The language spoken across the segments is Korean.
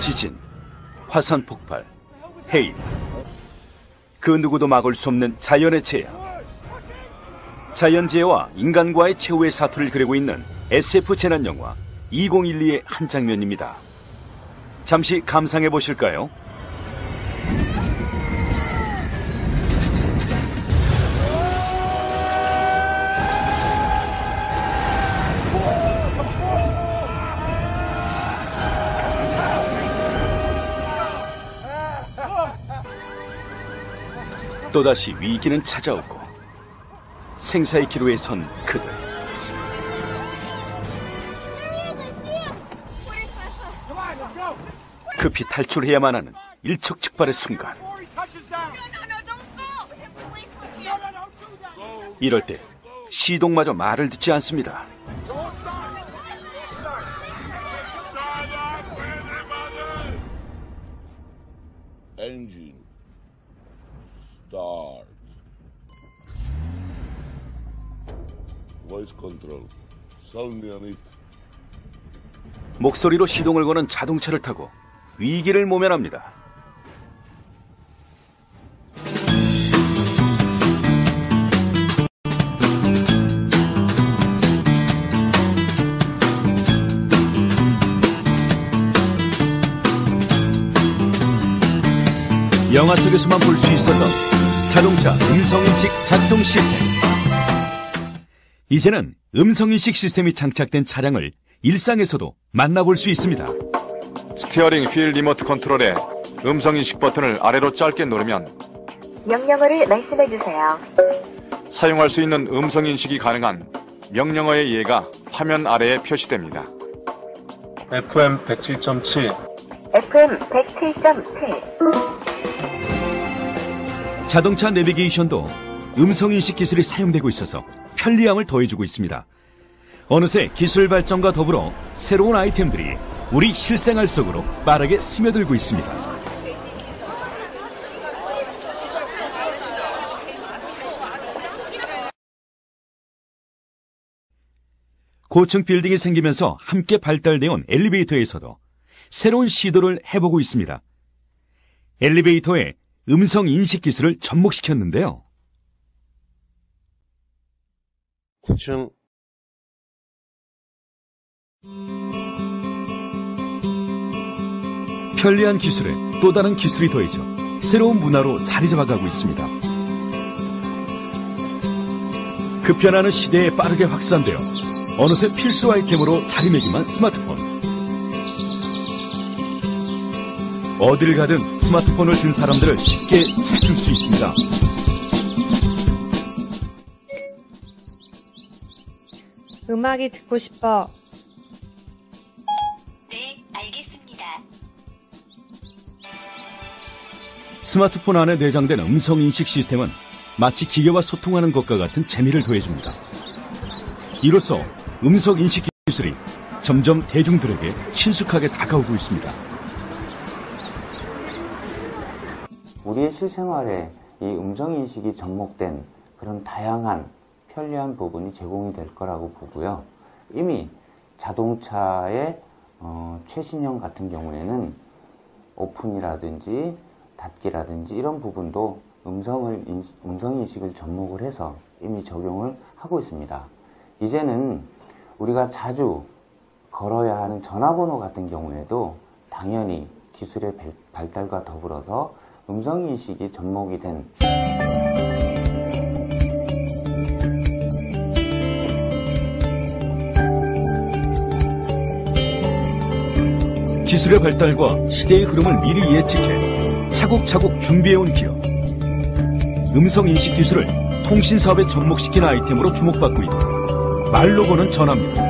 지진, 화산 폭발, 해일. 그 누구도 막을 수 없는 자연의 재앙. 자연재해와 인간과의 최후의 사투를 그리고 있는 SF 재난영화 2012의 한 장면입니다. 잠시 감상해 보실까요? 또다시 위기는 찾아오고 생사의 기로에 선 그들. 급히 탈출해야만 하는 일촉즉발의 순간. 이럴 때 시동마저 말을 듣지 않습니다. Engine start. Voice control. Sound me on it. 목소리로 시동을 거는 자동차를 타고 위기를 모면합니다. 영화 속에서만 볼 수 있었던 자동차 음성인식 작동 시스템. 이제는 음성인식 시스템이 장착된 차량을 일상에서도 만나볼 수 있습니다. 스티어링 휠 리모트 컨트롤에 음성인식 버튼을 아래로 짧게 누르면 명령어를 말씀해주세요. 사용할 수 있는 음성인식이 가능한 명령어의 예가 화면 아래에 표시됩니다. FM 107.7 FM 107.7 자동차 내비게이션도 음성인식 기술이 사용되고 있어서 편리함을 더해주고 있습니다. 어느새 기술 발전과 더불어 새로운 아이템들이 우리 실생활 속으로 빠르게 스며들고 있습니다. 고층 빌딩이 생기면서 함께 발달되어 엘리베이터에서도 새로운 시도를 해보고 있습니다. 엘리베이터에 음성 인식 기술을 접목시켰는데요. 9층 편리한 기술에 또 다른 기술이 더해져 새로운 문화로 자리 잡아가고 있습니다. 급변하는 시대에 빠르게 확산되어 어느새 필수 아이템으로 자리매김한 스마트폰. 어딜 가든 스마트폰을 든 사람들을 쉽게 찾을 수 있습니다. 음악이 듣고 싶어. 네, 알겠습니다. 스마트폰 안에 내장된 음성인식 시스템은 마치 기계와 소통하는 것과 같은 재미를 더해줍니다. 이로써 음성인식 기술이 점점 대중들에게 친숙하게 다가오고 있습니다. 우리의 실생활에 이 음성인식이 접목된 그런 다양한 편리한 부분이 제공이 될 거라고 보고요. 이미 자동차의 최신형 같은 경우에는 오픈이라든지 닫기라든지 이런 부분도 음성인식을 접목을 해서 이미 적용을 하고 있습니다. 이제는 우리가 자주 걸어야 하는 전화번호 같은 경우에도 당연히 기술의 발달과 더불어서 음성인식이 접목이 된 기술의 발달과 시대의 흐름을 미리 예측해 차곡차곡 준비해온 기업. 음성인식 기술을 통신사업에 접목시킨 아이템으로 주목받고 있다. 말로 거는 전화입니다.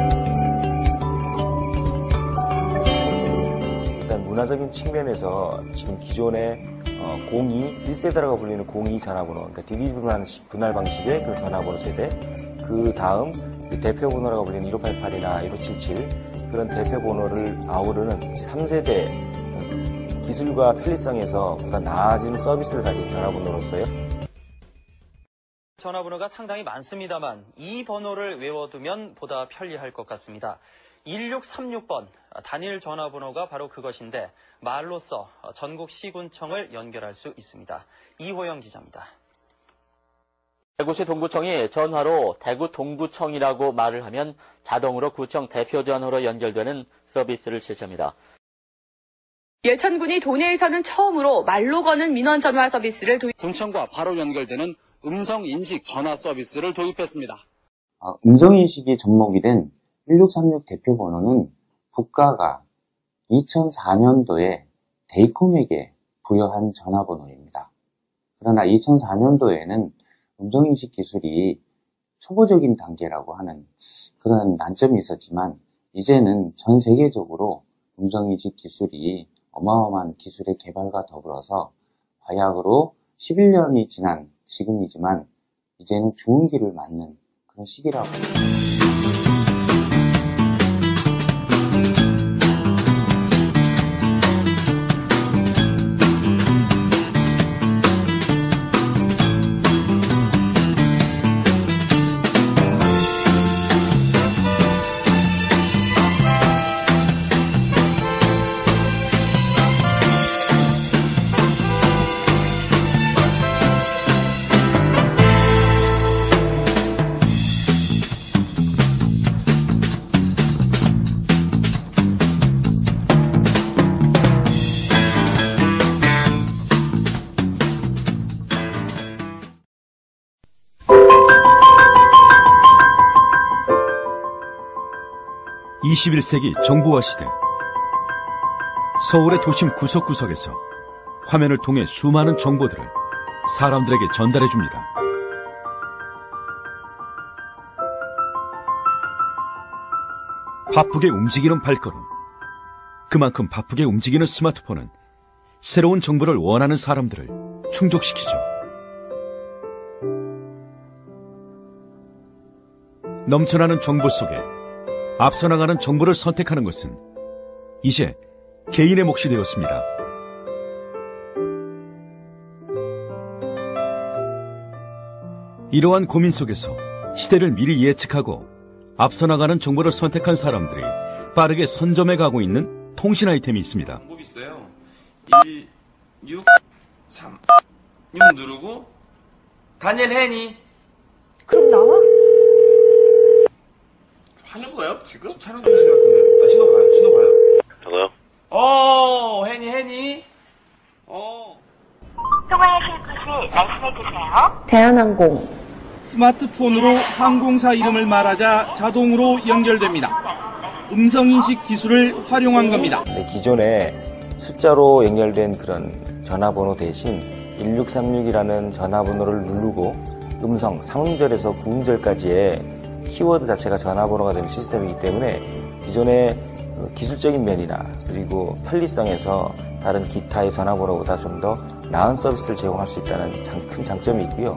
일단 문화적인 측면에서 지금 기존의 1세대라고 불리는 02 전화번호, 그러니까 디비전하는 분할 방식의 그 전화번호 세대, 그 다음 대표 번호라고 불리는 1588이나 1577 그런 대표 번호를 아우르는 3세대 기술과 편리성에서 보다 나아진 서비스를 가진 전화번호로서요. 전화번호가 상당히 많습니다만 이 번호를 외워두면 보다 편리할 것 같습니다. 1636번 단일 전화번호가 바로 그것인데 말로써 전국 시군청을 연결할 수 있습니다. 이호영 기자입니다. 대구시 동구청이 전화로 대구 동구청이라고 말을 하면 자동으로 구청 대표 전화로 연결되는 서비스를 실시합니다. 예천군이 도내에서는 처음으로 말로 거는 민원 전화 서비스를 군청과 바로 연결되는 음성인식 전화 서비스를 도입했습니다. 음성인식이 접목이 된 1636 대표 번호는 국가가 2004년도에 데이콤에게 부여한 전화번호입니다. 그러나 2004년도에는 음성인식 기술이 초보적인 단계라고 하는 그런 난점이 있었지만 이제는 전 세계적으로 음성인식 기술이 어마어마한 기술의 개발과 더불어서 과약으로 11년이 지난 지금이지만 이제는 좋은 길을 맞는 그런 시기라고 합니다. (21세기) 정보화 시대. 서울의 도심 구석구석에서 화면을 통해 수많은 정보들을 사람들에게 전달해줍니다. 바쁘게 움직이는 발걸음, 그만큼 바쁘게 움직이는 스마트폰은 새로운 정보를 원하는 사람들을 충족시키죠. 넘쳐나는 정보 속에 앞서 나가는 정보를 선택하는 것은 이제 개인의 몫이 되었습니다. 이러한 고민 속에서 시대를 미리 예측하고 앞서 나가는 정보를 선택한 사람들이 빠르게 선점해 가고 있는 통신 아이템이 있습니다. 방법이 있어요. 1, 6, 3, 6 누르고 다니엘 해니. 그럼 나와? 하는 거예요 지금? 촬영 중이신 것 같은데. 신호 가요. 신호 가요. 저도요? 해니. 통화하실 곳을 말씀해 주세요. 대한항공. 스마트폰으로 항공사 이름을 말하자 자동으로 연결됩니다. 음성인식 기술을 활용한 겁니다. 기존에 숫자로 연결된 그런 전화번호 대신 1636이라는 전화번호를 누르고 음성, 상음절에서 구음절까지의 키워드 자체가 전화번호가 되는 시스템이기 때문에 기존의 기술적인 면이나 그리고 편리성에서 다른 기타의 전화번호보다 좀 더 나은 서비스를 제공할 수 있다는 큰 장점이 있고요.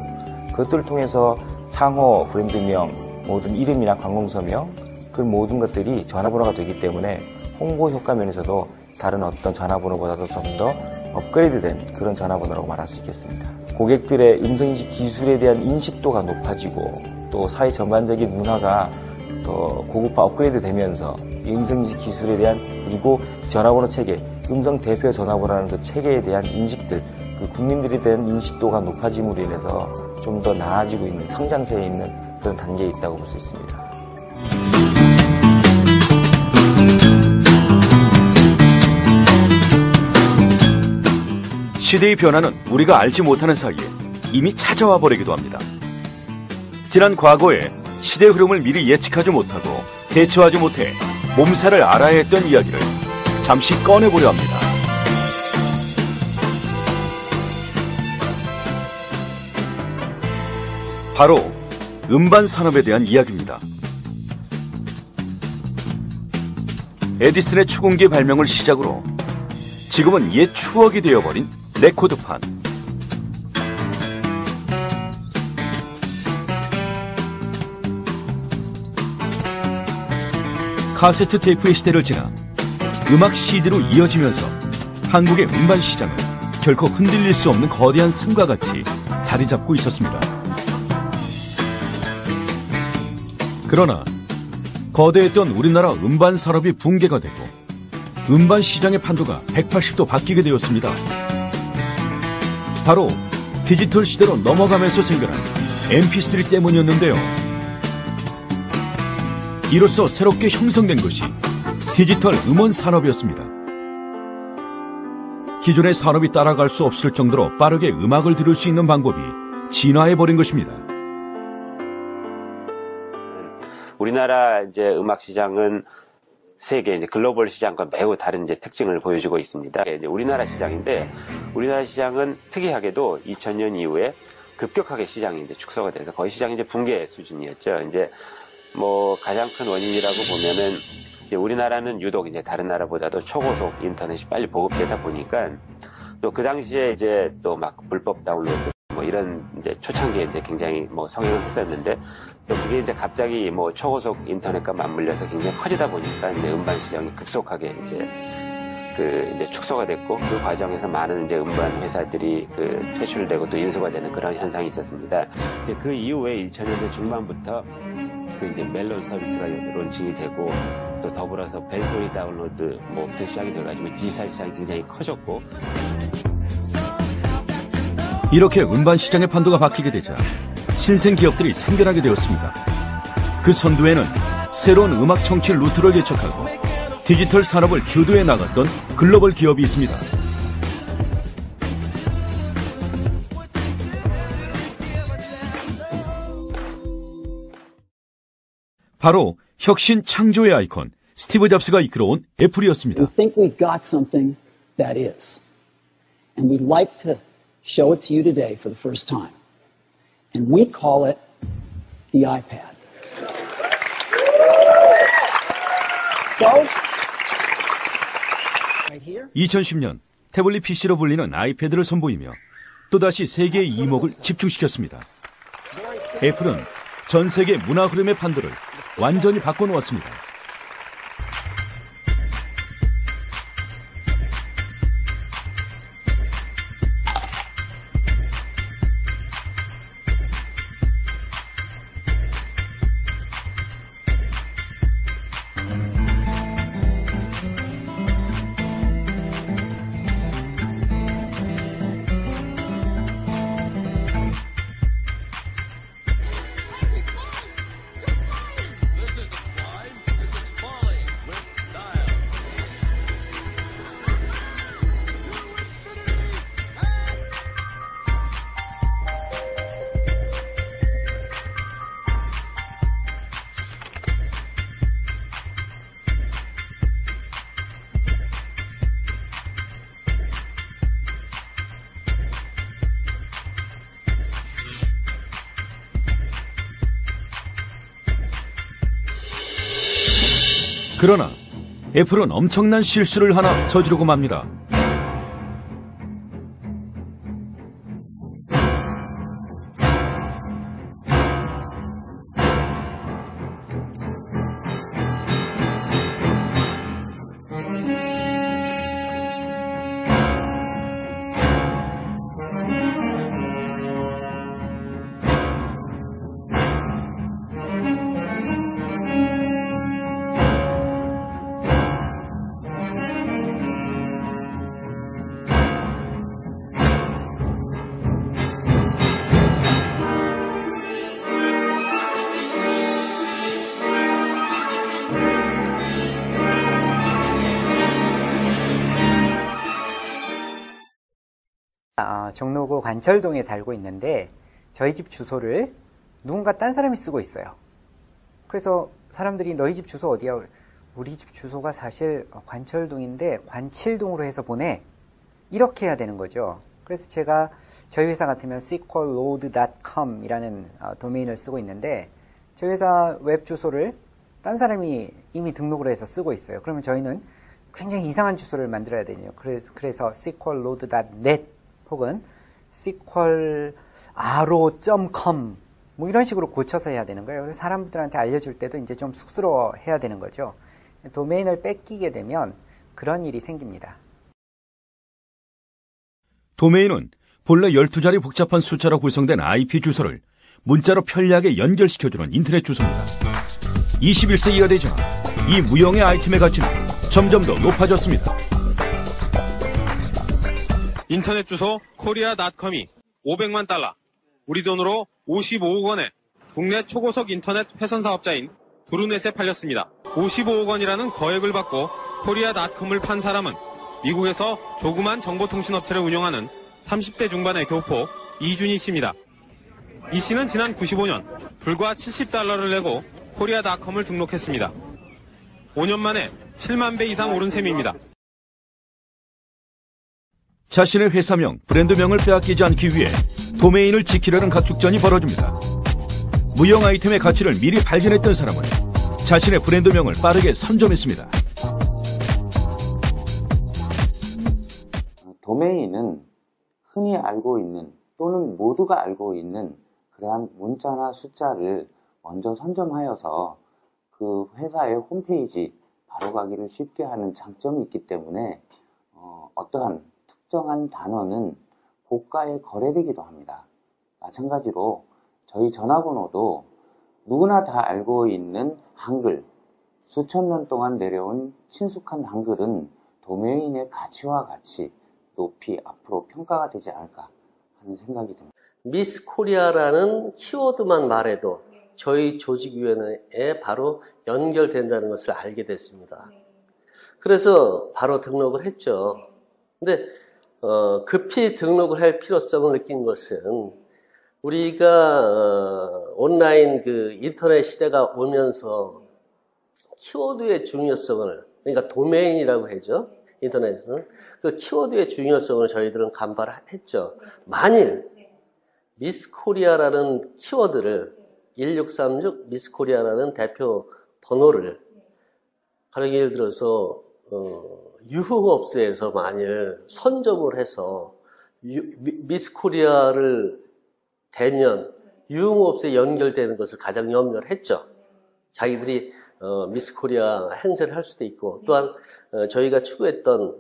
그것들을 통해서 상호, 브랜드명, 모든 이름이나 관공서명 그 모든 것들이 전화번호가 되기 때문에 홍보 효과 면에서도 다른 어떤 전화번호보다도 좀 더 업그레이드된 그런 전화번호라고 말할 수 있겠습니다. 고객들의 음성인식 기술에 대한 인식도가 높아지고 또 사회 전반적인 문화가 더 고급화 업그레이드 되면서 음성인식 기술에 대한 그리고 전화번호 체계, 음성 대표 전화번호라는 그 체계에 대한 인식들, 그 국민들에 대한 인식도가 높아짐으로 인해서 좀 더 나아지고 있는 성장세에 있는 그런 단계에 있다고 볼 수 있습니다. 시대의 변화는 우리가 알지 못하는 사이에 이미 찾아와 버리기도 합니다. 지난 과거에 시대의 흐름을 미리 예측하지 못하고 대처하지 못해 몸살을 알아야 했던 이야기를 잠시 꺼내보려 합니다. 바로 음반 산업에 대한 이야기입니다. 에디슨의 초공기 발명을 시작으로 지금은 옛 추억이 되어버린 레코드판. 카세트 테이프의 시대를 지나 음악 CD로 이어지면서 한국의 음반 시장은 결코 흔들릴 수 없는 거대한 산과 같이 자리 잡고 있었습니다. 그러나 거대했던 우리나라 음반 산업이 붕괴가 되고 음반 시장의 판도가 180도 바뀌게 되었습니다. 바로 디지털 시대로 넘어가면서 생겨난 MP3 때문이었는데요. 이로써 새롭게 형성된 것이 디지털 음원 산업이었습니다. 기존의 산업이 따라갈 수 없을 정도로 빠르게 음악을 들을 수 있는 방법이 진화해버린 것입니다. 우리나라 이제 음악 시장은 세계 이제 글로벌 시장과 매우 다른 이제 특징을 보여주고 있습니다. 이제 우리나라 시장인데, 우리나라 시장은 특이하게도 2000년 이후에 급격하게 시장이 이제 축소가 돼서 거의 시장이 이제 붕괴 수준이었죠. 이제 뭐 가장 큰 원인이라고 보면은 이제 우리나라는 유독 이제 다른 나라보다도 초고속 인터넷이 빨리 보급되다 보니까 또 그 당시에 이제 또 막 불법 다운로드 뭐 이런 이제 초창기에 이제 굉장히 뭐 성행을 했었는데, 또 그게 이제 갑자기 뭐 초고속 인터넷과 맞물려서 굉장히 커지다 보니까 이제 음반 시장이 급속하게 이제 이제 축소가 됐고, 그 과정에서 많은 이제 음반 회사들이 퇴출되고 또 인수가 되는 그런 현상이 있었습니다. 이제 그 이후에 2000년대 중반부터 이제 멜론 서비스가 론칭이 되고, 또 더불어서 벨소리 다운로드 뭐부터 시작이 돼가지고 디지털 시장이 굉장히 커졌고, 이렇게 음반 시장의 판도가 바뀌게 되자 신생 기업들이 생겨나게 되었습니다. 그 선두에는 새로운 음악 청취 루트를 개척하고 디지털 산업을 주도해 나갔던 글로벌 기업이 있습니다. 바로 혁신 창조의 아이콘 스티브 잡스가 이끌어온 애플이었습니다. We think we've got something that is. And we'd like to show it to you today for the first time. And we call it the iPad. So, right here. 2010년 태블릿 PC로 불리는 아이패드를 선보이며 또다시 세계의 이목을 집중시켰습니다. 애플은 전 세계 문화 흐름의 판도를 완전히 바꿔놓았습니다. 그러나 애플은 엄청난 실수를 하나 저지르고 맙니다. 종로구 관철동에 살고 있는데 저희 집 주소를 누군가 딴 사람이 쓰고 있어요. 그래서 사람들이 너희 집 주소 어디야? 우리 집 주소가 사실 관철동인데 관칠동으로 해서 보내. 이렇게 해야 되는 거죠. 그래서 제가 저희 회사 같으면 sequelload.com 이라는 도메인을 쓰고 있는데 저희 회사 웹 주소를 딴 사람이 이미 등록을 해서 쓰고 있어요. 그러면 저희는 굉장히 이상한 주소를 만들어야 되죠. 그래서 sequelload.net 혹은 sequelaro.com 뭐 이런 식으로 고쳐서 해야 되는 거예요. 그래서 사람들한테 알려줄 때도 이제 좀 쑥스러워 해야 되는 거죠. 도메인을 뺏기게 되면 그런 일이 생깁니다. 도메인은 본래 12자리 복잡한 숫자로 구성된 IP 주소를 문자로 편리하게 연결시켜주는 인터넷 주소입니다. 21세기가 되자 이 무형의 아이템의 가치는 점점 더 높아졌습니다. 인터넷 주소 korea.com이 500만 달러, 우리 돈으로 55억 원에 국내 초고속 인터넷 회선 사업자인 브루넷에 팔렸습니다. 55억 원이라는 거액을 받고 korea.com을 판 사람은 미국에서 조그만 정보통신업체를 운영하는 30대 중반의 교포 이준희 씨입니다. 이 씨는 지난 95년 불과 70달러를 내고 korea.com을 등록했습니다. 5년 만에 7만 배 이상 오른 셈입니다. 자신의 회사명, 브랜드명을 빼앗기지 않기 위해 도메인을 지키려는 각축전이 벌어집니다. 무형 아이템의 가치를 미리 발견했던 사람은 자신의 브랜드명을 빠르게 선점했습니다. 도메인은 흔히 알고 있는 또는 모두가 알고 있는 그러한 문자나 숫자를 먼저 선점하여서 그 회사의 홈페이지 바로가기를 쉽게 하는 장점이 있기 때문에 어떠한 특정한 단어는 고가에 거래되기도 합니다. 마찬가지로 저희 전화번호도 누구나 다 알고 있는 한글, 수천 년 동안 내려온 친숙한 한글은 도메인의 가치와 같이 높이 앞으로 평가가 되지 않을까 하는 생각이 듭니다. 미스 코리아라는 키워드만 말해도 저희 조직위원회에 바로 연결된다는 것을 알게 됐습니다. 그래서 바로 등록을 했죠. 근데 급히 등록을 할 필요성을 느낀 것은 우리가 온라인 인터넷 시대가 오면서 키워드의 중요성을, 그러니까 도메인이라고 하죠. 인터넷에서는 그 키워드의 중요성을 저희들은 간파했죠. 만일 미스 코리아라는 키워드를 1636 미스 코리아라는 대표 번호를 가령 예를 들어서 유흥업소에서 만일 선점을 해서 미스 코리아를 대면 유흥업소에 연결되는 것을 가장 염려를 했죠. 자기들이 미스 코리아 행세를 할 수도 있고, 또한 저희가 추구했던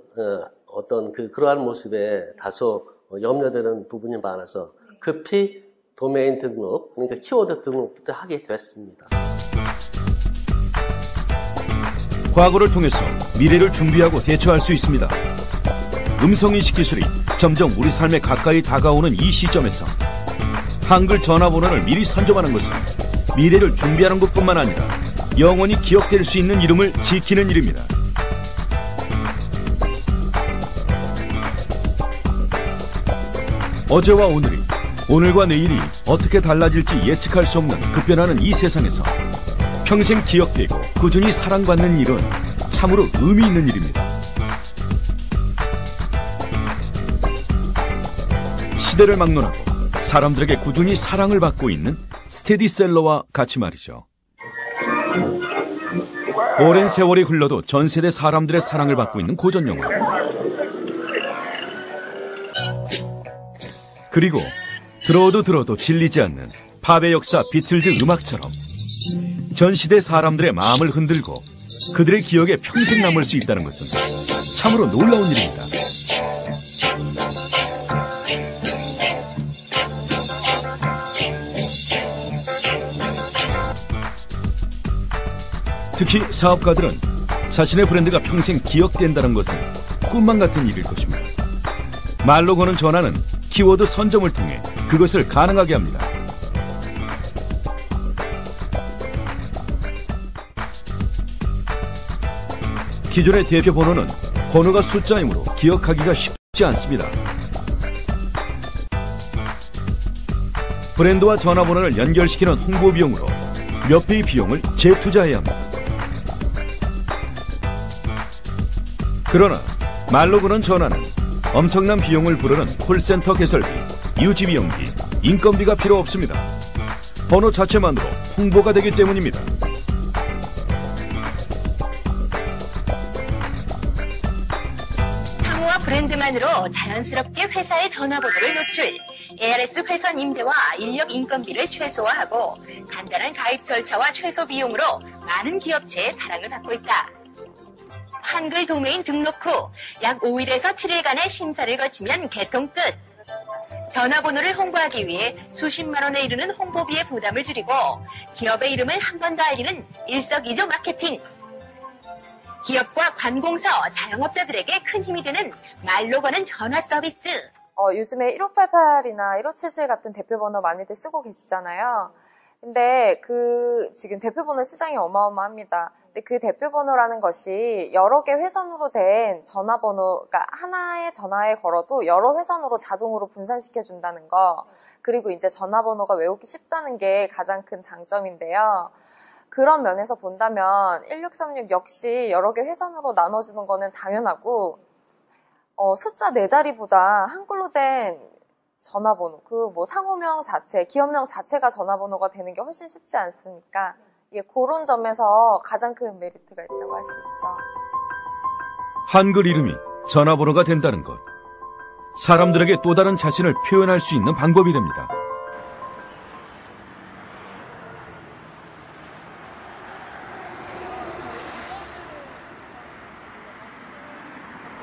어떤 그러한 모습에 다소 염려되는 부분이 많아서 급히 도메인 등록, 그러니까 키워드 등록부터 하게 됐습니다. 과거를 통해서 미래를 준비하고 대처할 수 있습니다. 음성인식 기술이 점점 우리 삶에 가까이 다가오는 이 시점에서 한글 전화번호를 미리 선점하는 것은 미래를 준비하는 것뿐만 아니라 영원히 기억될 수 있는 이름을 지키는 일입니다. 어제와 오늘이, 오늘과 내일이 어떻게 달라질지 예측할 수 없는 급변하는 이 세상에서 평생 기억되고 꾸준히 사랑받는 일은 참으로 의미 있는 일입니다. 시대를 막론하고 사람들에게 꾸준히 사랑을 받고 있는 스테디셀러와 같이 말이죠. 오랜 세월이 흘러도 전 세대 사람들의 사랑을 받고 있는 고전 영화. 그리고 들어도 질리지 않는 팝의 역사 비틀즈 음악처럼 전 시대 사람들의 마음을 흔들고 그들의 기억에 평생 남을 수 있다는 것은 참으로 놀라운 일입니다. 특히 사업가들은 자신의 브랜드가 평생 기억된다는 것은 꿈만 같은 일일 것입니다. 말로 거는 전화는 키워드 선점을 통해 그것을 가능하게 합니다. 기존의 대표 번호는 번호가 숫자이므로 기억하기가 쉽지 않습니다. 브랜드와 전화번호를 연결시키는 홍보 비용으로 몇 배의 비용을 재투자해야 합니다. 그러나 말로 거는 전화는 엄청난 비용을 부르는 콜센터 개설비, 유지비용비, 인건비가 필요 없습니다. 번호 자체만으로 홍보가 되기 때문입니다. 상호와 브랜드만으로 자연스럽게 회사의 전화번호를 노출, ARS 회선 임대와 인력 인건비를 최소화하고 간단한 가입 절차와 최소 비용으로 많은 기업체의 사랑을 받고 있다. 한글 도메인 등록 후 약 5일에서 7일간의 심사를 거치면 개통 끝. 전화번호를 홍보하기 위해 수십만 원에 이르는 홍보비의 부담을 줄이고 기업의 이름을 한 번 더 알리는 일석이조 마케팅. 기업과 관공서, 자영업자들에게 큰 힘이 되는 말로 거는 전화 서비스. 요즘에 1588이나 1577 같은 대표번호 많이들 쓰고 계시잖아요. 근데 지금 대표번호 시장이 어마어마합니다. 근데 그 대표번호라는 것이 여러 개 회선으로 된 전화번호, 그러니까 하나의 전화에 걸어도 여러 회선으로 자동으로 분산시켜준다는 거, 그리고 이제 전화번호가 외우기 쉽다는 게 가장 큰 장점인데요. 그런 면에서 본다면 1636 역시 여러 개 회선으로 나눠주는 거는 당연하고, 숫자 4자리보다 한글로 된 전화번호, 상호명 자체, 기업명 자체가 전화번호가 되는 게 훨씬 쉽지 않습니까? 그런 점에서 가장 큰 메리트가 있다고 할 수 있죠. 한글 이름이 전화번호가 된다는 것. 사람들에게 또 다른 자신을 표현할 수 있는 방법이 됩니다.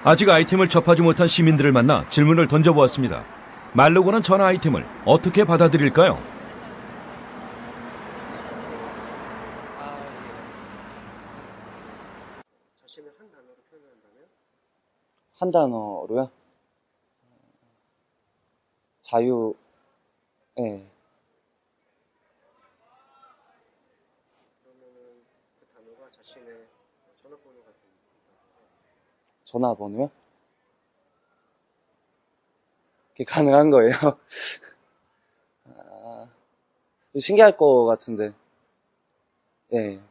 아직 아이템을 접하지 못한 시민들을 만나 질문을 던져보았습니다. 말로 거는 전화 아이템을 어떻게 받아들일까요? 자신을 한 단어로 표현한다면? 한 단어로요? 자유, 예. 그러면은 그 단어가 자신의 전화번호가 됩니다. 전화번호요? 그게 가능한 거예요? 신기할 것 같은데. 예.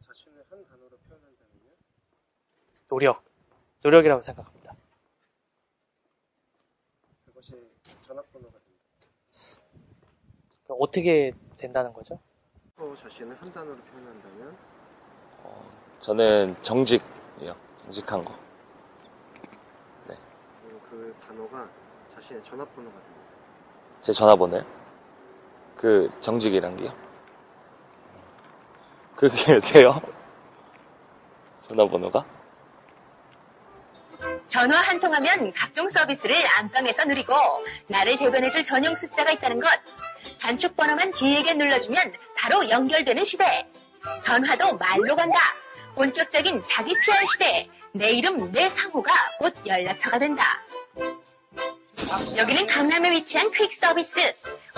자신을 한 단어로 표현한다면요? 노력이라고 생각합니다. 그것이 전화번호가 됩니다. 어떻게 된다는 거죠? 자신을 한 단어로 표현한다면? 저는 정직이요. 정직한 거. 네. 그 단어가 자신의 전화번호가 됩니다. 제 전화번호요? 그 정직이란 게요? 그게 돼요? 전화번호가? 전화 한 통하면 각종 서비스를 안방에서 누리고 나를 대변해줄 전용 숫자가 있다는 것. 단축 번호만 길게 눌러주면 바로 연결되는 시대. 전화도 말로 간다. 본격적인 자기 PR 시대. 내 이름, 내 상호가 곧 연락처가 된다. 여기는 강남에 위치한 퀵 서비스.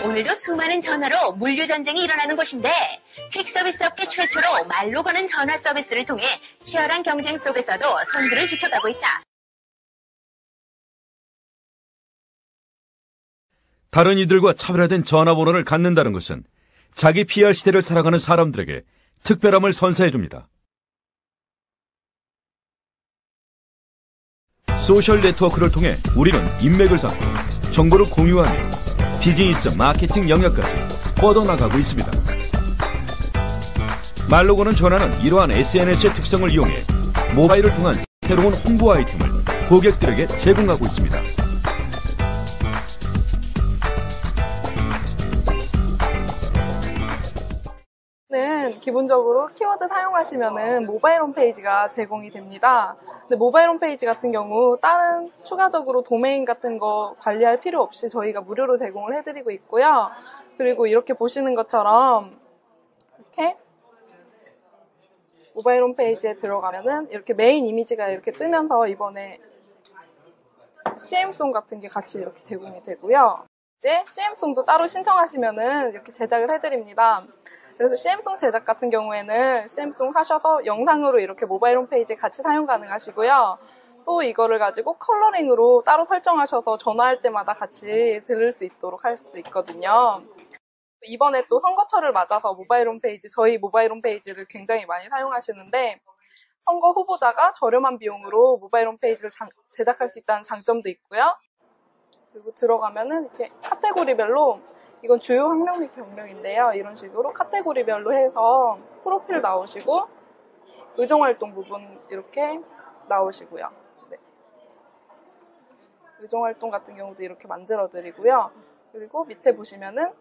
오늘도 수많은 전화로 물류 전쟁이 일어나는 곳인데 퀵 서비스 업계 최초로 말로 거는 전화 서비스를 통해 치열한 경쟁 속에서도 선두를 지켜가고 있다. 다른 이들과 차별화된 전화번호를 갖는다는 것은 자기 PR 시대를 살아가는 사람들에게 특별함을 선사해줍니다. 소셜 네트워크를 통해 우리는 인맥을 쌓고 정보를 공유하며 비즈니스 마케팅 영역까지 뻗어나가고 있습니다. 말로 거는 전화는 이러한 SNS의 특성을 이용해 모바일을 통한 새로운 홍보 아이템을 고객들에게 제공하고 있습니다. 는 기본적으로 키워드 사용하시면은 모바일 홈페이지가 제공이 됩니다. 근데 모바일 홈페이지 같은 경우 다른 추가적으로 도메인 같은 거 관리할 필요 없이 저희가 무료로 제공을 해드리고 있고요. 그리고 이렇게 보시는 것처럼 이렇게 모바일 홈페이지에 들어가면은 이렇게 메인 이미지가 이렇게 뜨면서 이번에 CM송 같은 게 같이 이렇게 제공이 되고요. 이제 CM송도 따로 신청하시면은 이렇게 제작을 해드립니다. 그래서 CM송 제작 같은 경우에는 CM송 하셔서 영상으로 이렇게 모바일 홈페이지에 같이 사용 가능하시고요. 또 이거를 가지고 컬러링으로 따로 설정하셔서 전화할 때마다 같이 들을 수 있도록 할 수도 있거든요. 이번에 또 선거철을 맞아서 모바일 홈페이지, 저희 모바일 홈페이지를 굉장히 많이 사용하시는데 선거 후보자가 저렴한 비용으로 모바일 홈페이지를 제작할 수 있다는 장점도 있고요. 그리고 들어가면은 이렇게 카테고리별로 이건 주요 학력 및 경력인데요. 이런 식으로 카테고리별로 해서 프로필 나오시고 의정활동 부분 이렇게 나오시고요. 네. 의정활동 같은 경우도 이렇게 만들어 드리고요. 그리고 밑에 보시면은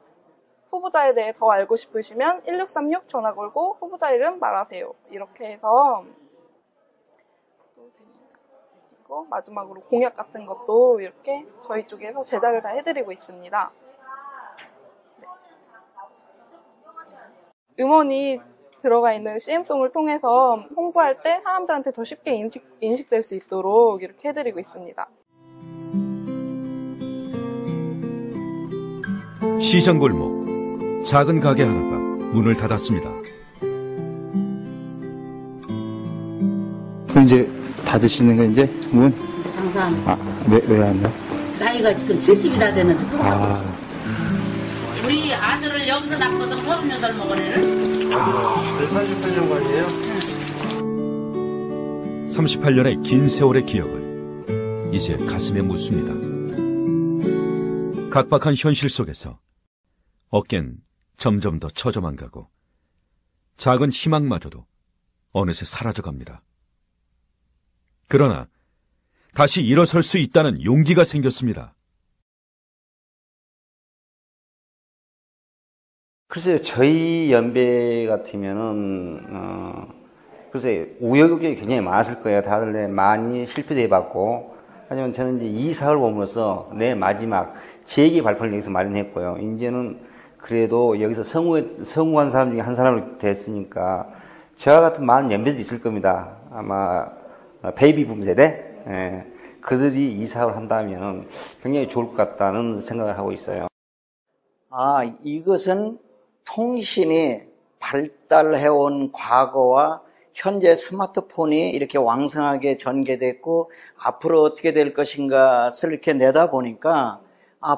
후보자에 대해 더 알고 싶으시면 1636 전화 걸고 후보자 이름 말하세요. 이렇게 해서 또 됩니다. 그리고 마지막으로 공약 같은 것도 이렇게 저희 쪽에서 제작을 다 해드리고 있습니다. 음원이 들어가 있는 CM송을 통해서 홍보할 때 사람들한테 더 쉽게 인식될 수 있도록 이렇게 해드리고 있습니다. 시장 골목, 작은 가게 하나가 문을 닫았습니다. 그럼 이제 닫으시는 거 이제 문? 장사하는. 왜 안 나? 나이가 지금 70이 다 되는데. 우리 아들을 여기서 낳거든, 38 먹은 애를. 38년간이에요? 38년의 긴 세월의 기억을 이제 가슴에 묻습니다. 각박한 현실 속에서 어깬 점점 더 처져만 가고 작은 희망마저도 어느새 사라져갑니다. 그러나 다시 일어설 수 있다는 용기가 생겼습니다. 글쎄요, 저희 연배 같으면은, 글쎄, 우여곡절이 굉장히 많았을 거예요. 다들 많이 실패도 해봤고. 하지만 저는 이제 이 사업을 보면서 내 마지막 재기 발표를 여기서 마련했고요. 이제는 그래도 여기서 성공한 사람 중에 한 사람으로 됐으니까, 저와 같은 많은 연배도 있을 겁니다. 아마, 베이비붐 세대? 예, 그들이 이 사업을 한다면 굉장히 좋을 것 같다는 생각을 하고 있어요. 이것은 통신이 발달해온 과거와 현재 스마트폰이 이렇게 왕성하게 전개됐고 앞으로 어떻게 될 것인가를 이렇게 내다보니까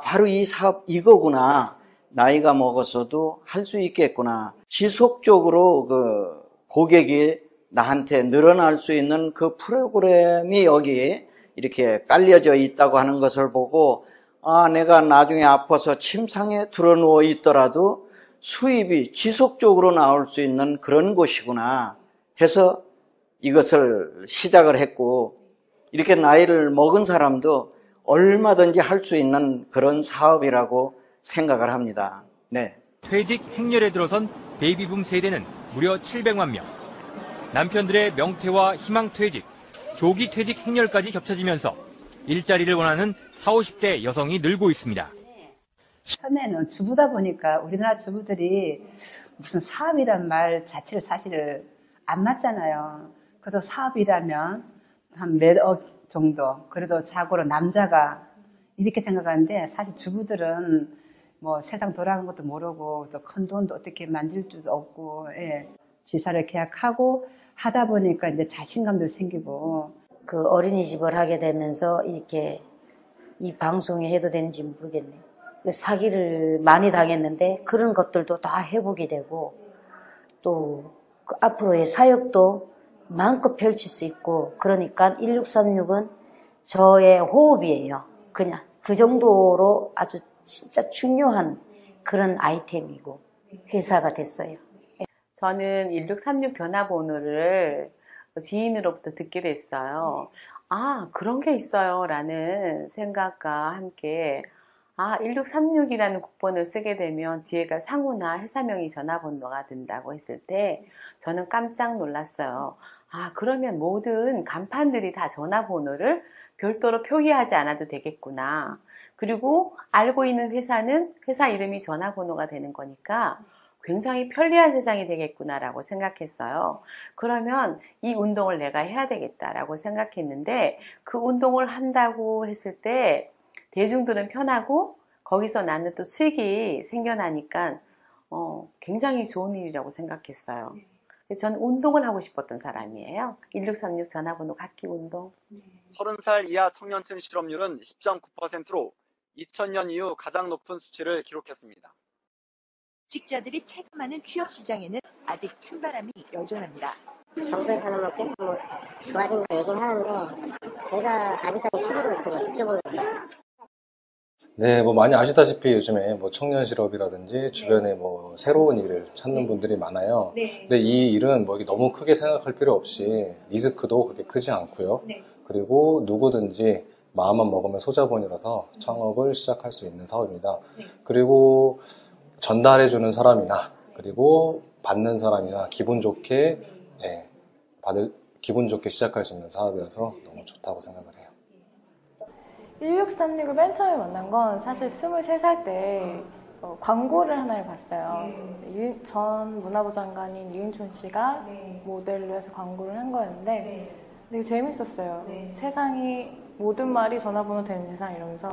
바로 이 사업 이거구나. 나이가 먹었어도 할 수 있겠구나. 지속적으로 그 고객이 나한테 늘어날 수 있는 그 프로그램이 여기 이렇게 깔려져 있다고 하는 것을 보고 내가 나중에 아파서 침상에 들어누워 있더라도 수입이 지속적으로 나올 수 있는 그런 곳이구나 해서 이것을 시작을 했고 이렇게 나이를 먹은 사람도 얼마든지 할 수 있는 그런 사업이라고 생각을 합니다. 네. 퇴직 행렬에 들어선 베이비붐 세대는 무려 700만 명. 남편들의 명퇴와 희망퇴직, 조기 퇴직 행렬까지 겹쳐지면서 일자리를 원하는 40, 50대 여성이 늘고 있습니다. 처음에는 주부다 보니까 우리나라 주부들이 무슨 사업이란 말 자체를 사실 안 맞잖아요. 그래도 사업이라면 한 몇억 정도, 그래도 자고로 남자가 이렇게 생각하는데 사실 주부들은 뭐 세상 돌아가는 것도 모르고 또 큰 돈도 어떻게 만질 줄도 없고 지사를 계약하고 하다 보니까 이제 자신감도 생기고 그 어린이집을 하게 되면서 이렇게 이 방송에 해도 되는지 모르겠네요. 사기를 많이 당했는데 그런 것들도 다 해보게 되고 또 그 앞으로의 사역도 마음껏 펼칠 수 있고 그러니까 1636은 저의 호흡이에요. 그냥 그 정도로 아주 진짜 중요한 그런 아이템이고 회사가 됐어요. 저는 1636 전화번호를 지인으로부터 듣게 됐어요. 그런 게 있어요 라는 생각과 함께 1636이라는 국번을 쓰게 되면 뒤에가 상호나 회사명의 전화번호가 된다고 했을 때 저는 깜짝 놀랐어요. 그러면 모든 간판들이 다 전화번호를 별도로 표기하지 않아도 되겠구나. 그리고 알고 있는 회사는 회사 이름이 전화번호가 되는 거니까 굉장히 편리한 세상이 되겠구나라고 생각했어요. 그러면 이 운동을 내가 해야 되겠다라고 생각했는데 그 운동을 한다고 했을 때 대중들은 편하고 거기서 나는 또 수익이 생겨나니까 굉장히 좋은 일이라고 생각했어요. 저는 운동을 하고 싶었던 사람이에요. 1636 전화번호 갖기 운동. 30살 이하 청년층 실업률은 10.9%로 2000년 이후 가장 높은 수치를 기록했습니다. 직자들이 체감하는 취업 시장에는 아직 찬바람이 여전합니다. 정부에서는 계속 좋아진 거 얘기는 하는데 제가 아직까지 피부로 좀 느껴보는 거예요. 네, 많이 아시다시피 요즘에 청년 실업이라든지 주변에 새로운 일을 찾는 분들이 많아요. 네. 근데 이 일은 이게 너무 크게 생각할 필요 없이 리스크도 그렇게 크지 않고요. 네. 그리고 누구든지 마음만 먹으면 소자본이라서 창업을 시작할 수 있는 사업입니다. 네. 그리고 전달해주는 사람이나 그리고 받는 사람이나 기분 좋게 기분 좋게 시작할 수 있는 사업이어서 너무 좋다고 생각을 해요. 1636을 맨 처음에 만난 건 사실 23살 때 광고를 하나를 봤어요. 전 문화부 장관인 유인촌 씨가 모델로 해서 광고를 한 거였는데 되게 재밌었어요. 세상이 모든 말이 전화번호 되는 세상 이러면서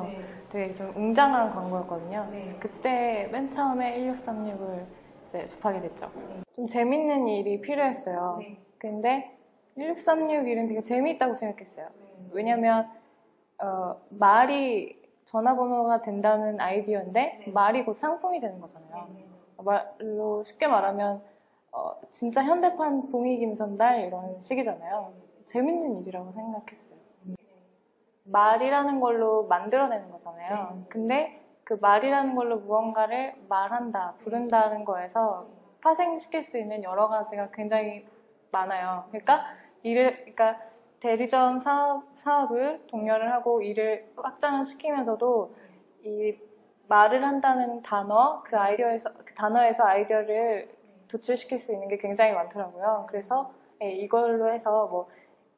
되게 좀 웅장한 광고였거든요. 그래서 그때 맨 처음에 1636을 이제 접하게 됐죠. 좀 재밌는 일이 필요했어요. 근데 1636 일은 되게 재미있다고 생각했어요. 왜냐면 말이 전화번호가 된다는 아이디어인데 말이 곧 상품이 되는 거잖아요. 말로 쉽게 말하면 진짜 현대판 봉익임 전달 이런 식이잖아요. 재밌는 일이라고 생각했어요. 말이라는 걸로 만들어내는 거잖아요. 근데 그 말이라는 걸로 무언가를 말한다, 부른다는 거에서 파생시킬 수 있는 여러 가지가 굉장히 많아요. 그러니까 대리점 사업을 독려를 하고 일을 확장을 시키면서도 이 말을 한다는 단어, 그 단어에서 아이디어를 도출시킬 수 있는 게 굉장히 많더라고요. 그래서 이걸로 해서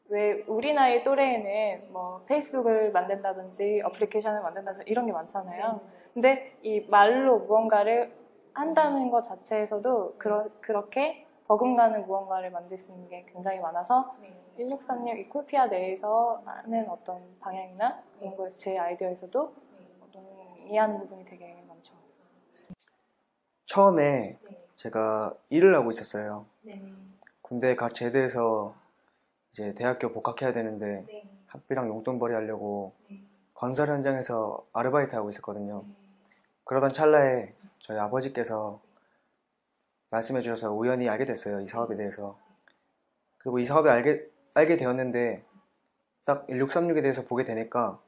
왜 우리 나이 또래에는 페이스북을 만든다든지 어플리케이션을 만든다든지 이런 게 많잖아요. 근데 이 말로 무언가를 한다는 것 자체에서도 그렇게 버금가는 무언가를 만들 수 있는 게 굉장히 많아서 1636 이콜피아 내에서 하는 어떤 방향이나 그런 거에서 제 아이디어에서도 동의하는 부분이 되게 많죠. 처음에 제가 일을 하고 있었어요. 군대 갓 제대해서 이제 대학교 복학해야 되는데 학비랑 용돈벌이 하려고 건설 현장에서 아르바이트 하고 있었거든요. 그러던 찰나에 저희 아버지께서 말씀해 주셔서 우연히 알게 됐어요. 이 사업에 대해서. 그리고 이 사업에 알게 되었는데 딱 1636에 대해서 보게 되니까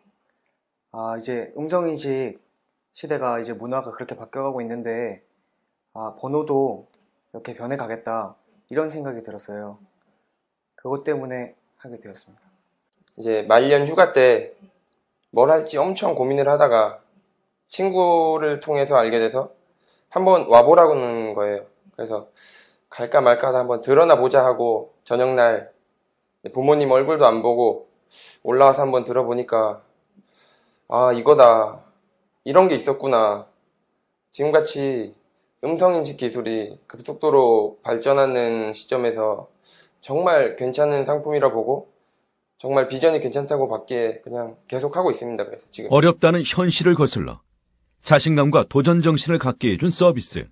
이제 음성인식 시대가 이제 문화가 그렇게 바뀌어가고 있는데 번호도 이렇게 변해가겠다 이런 생각이 들었어요. 그것 때문에 하게 되었습니다. 이제 말년 휴가 때 뭘 할지 엄청 고민을 하다가 친구를 통해서 알게 돼서 한번 와보라고는 거예요. 그래서 갈까 말까 하다 한번 들어나 보자 하고 저녁날 부모님 얼굴도 안 보고 올라와서 한번 들어보니까 이거다. 이런 게 있었구나. 지금같이 음성인식 기술이 급속도로 발전하는 시점에서 정말 괜찮은 상품이라 보고 정말 비전이 괜찮다고 받기에 그냥 계속 하고 있습니다. 그래서 지금 어렵다는 현실을 거슬러 자신감과 도전 정신을 갖게 해준 서비스.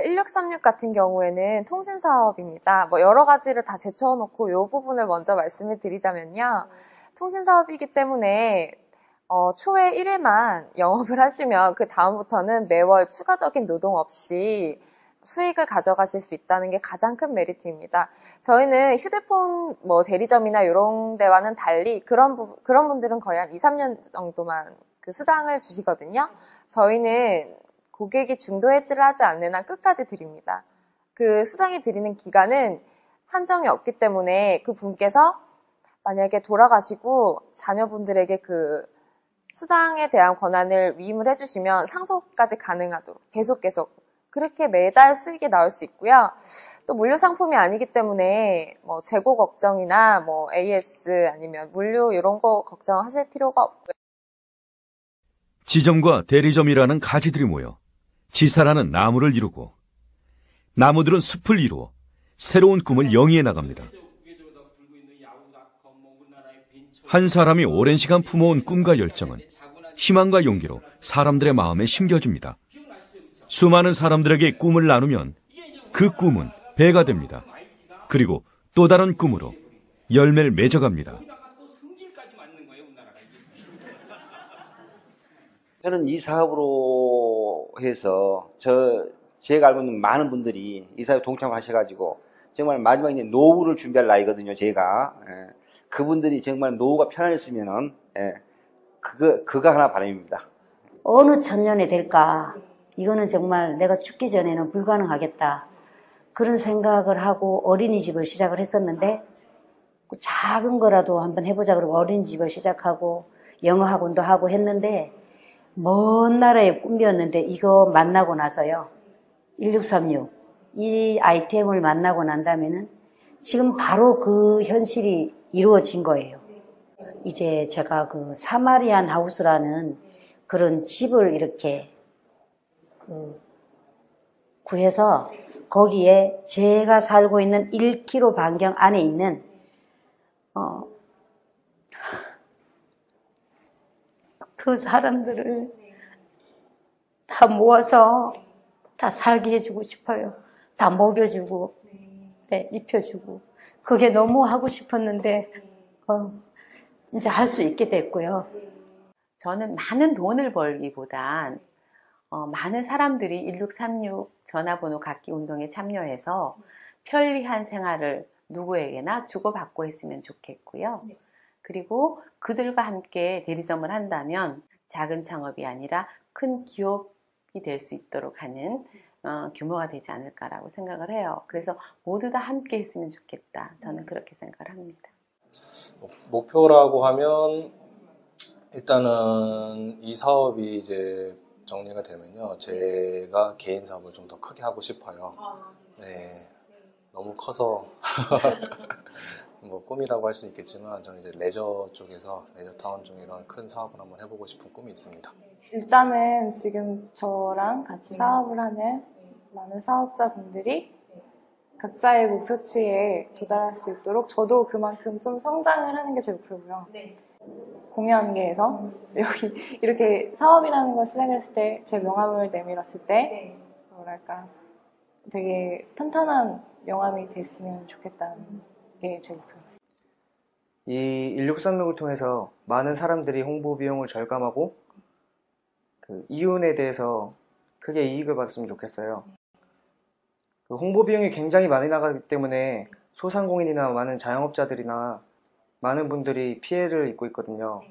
1636 같은 경우에는 통신사업입니다. 여러 가지를 다 제쳐놓고 이 부분을 먼저 말씀을 드리자면요. 통신사업이기 때문에 초에 1회만 영업을 하시면 그 다음부터는 매월 추가적인 노동 없이 수익을 가져가실 수 있다는 게 가장 큰 메리트입니다. 저희는 휴대폰 대리점이나 이런 데와는 달리 그런 분들은 거의 한 2, 3년 정도만 그 수당을 주시거든요. 저희는 고객이 중도 해지를 하지 않는 한 끝까지 드립니다. 그 수당이 드리는 기간은 한정이 없기 때문에 그 분께서 만약에 돌아가시고 자녀분들에게 그 수당에 대한 권한을 위임을 해주시면 상속까지 가능하도록 계속 그렇게 매달 수익이 나올 수 있고요. 또 물류 상품이 아니기 때문에 재고 걱정이나 AS 아니면 물류 이런 거 걱정하실 필요가 없고요. 지점과 대리점이라는 가지들이 모여 지사라는 나무를 이루고 나무들은 숲을 이루어 새로운 꿈을 영위해 나갑니다. 한 사람이 오랜 시간 품어온 꿈과 열정은 희망과 용기로 사람들의 마음에 심겨집니다. 수많은 사람들에게 꿈을 나누면 그 꿈은 배가 됩니다. 그리고 또 다른 꿈으로 열매를 맺어갑니다. 저는 이 사업으로 해서 제가 알고 있는 많은 분들이 이 사업에 동참하셔가지고 정말 마지막에 이제 노후를 준비할 나이거든요. 제가 그분들이 정말 노후가 편안했으면은 그거 하나 바람입니다. 어느 천년이 될까? 이거는 정말 내가 죽기 전에는 불가능하겠다. 그런 생각을 하고 어린이집을 시작을 했었는데 작은 거라도 한번 해보자 그러고 어린이집을 시작하고 영어 학원도 하고 했는데 먼 나라의 꿈이었는데 이거 만나고 나서요. 1636 이 아이템을 만나고 난 다음에는 지금 바로 그 현실이 이루어진 거예요. 이제 제가 그 사마리안 하우스라는 그런 집을 이렇게 구해서 거기에 제가 살고 있는 1km 반경 안에 있는 그 사람들을 다 모아서 다 살게 해주고 싶어요. 다 먹여주고, 네, 입혀주고. 그게 너무 하고 싶었는데 이제 할 수 있게 됐고요. 저는 많은 돈을 벌기보단 많은 사람들이 1636 전화번호 갖기 운동에 참여해서 편리한 생활을 누구에게나 주고받고 했으면 좋겠고요. 그리고 그들과 함께 대리점을 한다면 작은 창업이 아니라 큰 기업이 될 수 있도록 하는 규모가 되지 않을까라고 생각을 해요. 그래서 모두 다 함께 했으면 좋겠다. 저는 그렇게 생각을 합니다. 목표라고 하면 일단은 이 사업이 이제 정리가 되면요, 제가 개인 사업을 좀 더 크게 하고 싶어요. 네, 너무 커서 뭐 꿈이라고 할 수 있겠지만 저는 이제 레저 쪽에서 레저타운 중 이런 큰 사업을 한번 해보고 싶은 꿈이 있습니다. 일단은 지금 저랑 같이 사업을 하는 많은 사업자분들이 각자의 목표치에 도달할 수 있도록 저도 그만큼 좀 성장을 하는 게 제 목표고요. 공연계에서 여기 이렇게 사업이라는 걸 시작했을 때 제 명함을 내밀었을 때 뭐랄까 되게 탄탄한 명함이 됐으면 좋겠다는 게 제 목표예요. 이 1636을 통해서 많은 사람들이 홍보 비용을 절감하고 그 이윤에 대해서 크게 이익을 받았으면 좋겠어요. 그 홍보 비용이 굉장히 많이 나가기 때문에 소상공인이나 많은 자영업자들이나 많은 분들이 피해를 입고 있거든요.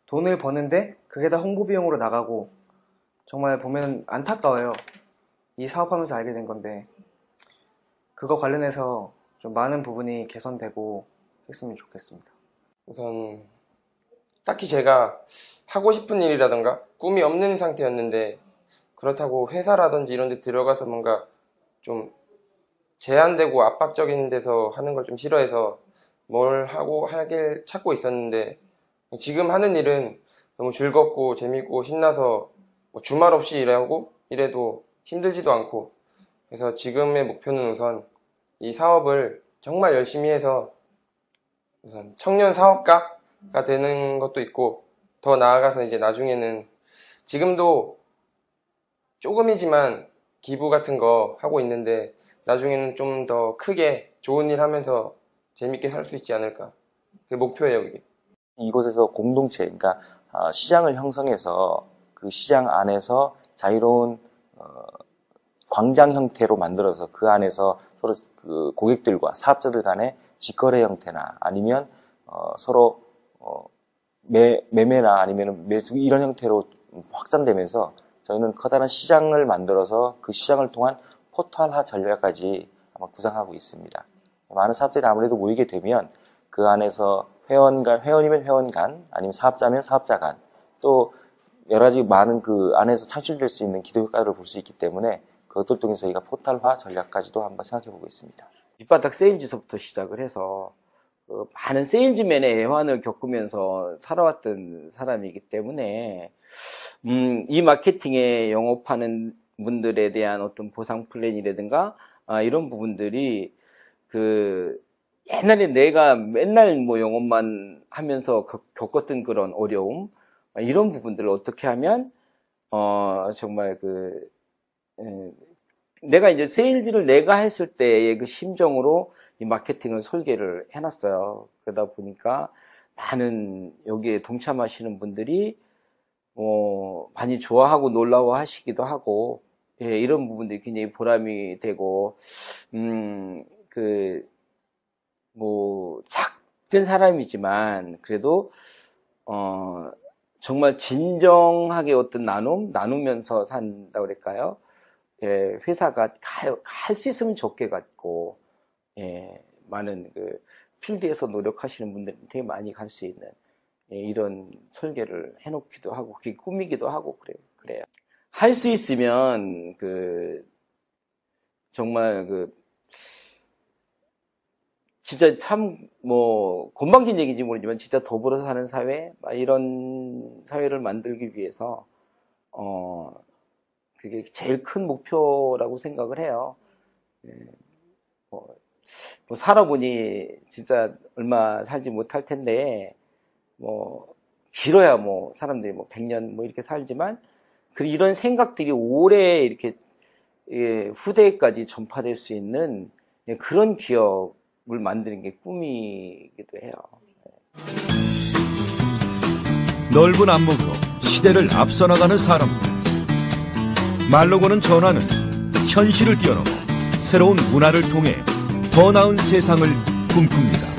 돈을 버는데 그게 다 홍보 비용으로 나가고 정말 보면 안타까워요. 이 사업하면서 알게 된 건데 그거 관련해서 좀 많은 부분이 개선되고 했으면 좋겠습니다. 우선 딱히 제가 하고 싶은 일이라던가 꿈이 없는 상태였는데 그렇다고 회사라든지 이런 데 들어가서 뭔가 좀 제한되고 압박적인 데서 하는 걸 좀 싫어해서 뭘 하고 하길 찾고 있었는데 지금 하는 일은 너무 즐겁고 재밌고 신나서 뭐 주말 없이 일하고 이래도 힘들지도 않고 그래서 지금의 목표는 우선 이 사업을 정말 열심히 해서 우선 청년 사업가가 되는 것도 있고 더 나아가서 이제 나중에는 지금도 조금이지만 기부 같은 거 하고 있는데 나중에는 좀 더 크게 좋은 일 하면서 재밌게 살 수 있지 않을까. 그게 목표예요, 그게. 이곳에서 공동체, 그러니까 시장을 형성해서 그 시장 안에서 자유로운 광장 형태로 만들어서 그 안에서 서로 그 고객들과 사업자들 간의 직거래 형태나 아니면 서로 매매나 아니면 매수 이런 형태로 확장되면서 저희는 커다란 시장을 만들어서 그 시장을 통한 포털화 전략까지 아마 구상하고 있습니다. 많은 사업자들이 아무래도 모이게 되면 그 안에서 회원이면 회원 간, 아니면 사업자면 사업자 간, 또 여러 가지 많은 그 안에서 창출될 수 있는 기도 효과를 볼 수 있기 때문에 그것들 통해서 저희가 포털화 전략까지도 한번 생각해 보고 있습니다. 밑바닥 세일즈서부터 시작을 해서 많은 세일즈맨의 애환을 겪으면서 살아왔던 사람이기 때문에 이 마케팅에 영업하는 분들에 대한 어떤 보상 플랜이라든가 이런 부분들이 옛날에 내가 맨날 뭐 영업만 하면서 겪었던 그런 어려움 이런 부분들을 어떻게 하면 정말 내가 이제 세일즈를 내가 했을 때의 그 심정으로 이 마케팅을 설계를 해놨어요. 그러다 보니까 많은 여기에 동참하시는 분들이 많이 좋아하고 놀라워하시기도 하고 이런 부분들이 굉장히 보람이 되고 작은 사람이지만 그래도 정말 진정하게 어떤 나누면서 산다 그럴까요? 회사가 갈 수 있으면 좋게 갔고 많은 필드에서 노력하시는 분들이 되게 많이 갈 수 있는 이런 설계를 해놓기도 하고 그게 꿈이기도 하고 그래요. 할 수 있으면 정말 진짜 참 뭐 건방진 얘기인지 모르지만 진짜 더불어 사는 사회 이런 사회를 만들기 위해서 그게 제일 큰 목표라고 생각을 해요. 뭐 살아보니 진짜 얼마 살지 못할 텐데 뭐 길어야 뭐 사람들이 뭐 100년 뭐 이렇게 살지만 이런 생각들이 오래 이렇게 후대까지 전파될 수 있는 그런 기억을 만드는 게 꿈이기도 해요. 넓은 안목으로 시대를 앞서 나가는 사람들. 말로 거는 전화는 현실을 뛰어넘어 새로운 문화를 통해 더 나은 세상을 꿈꿉니다.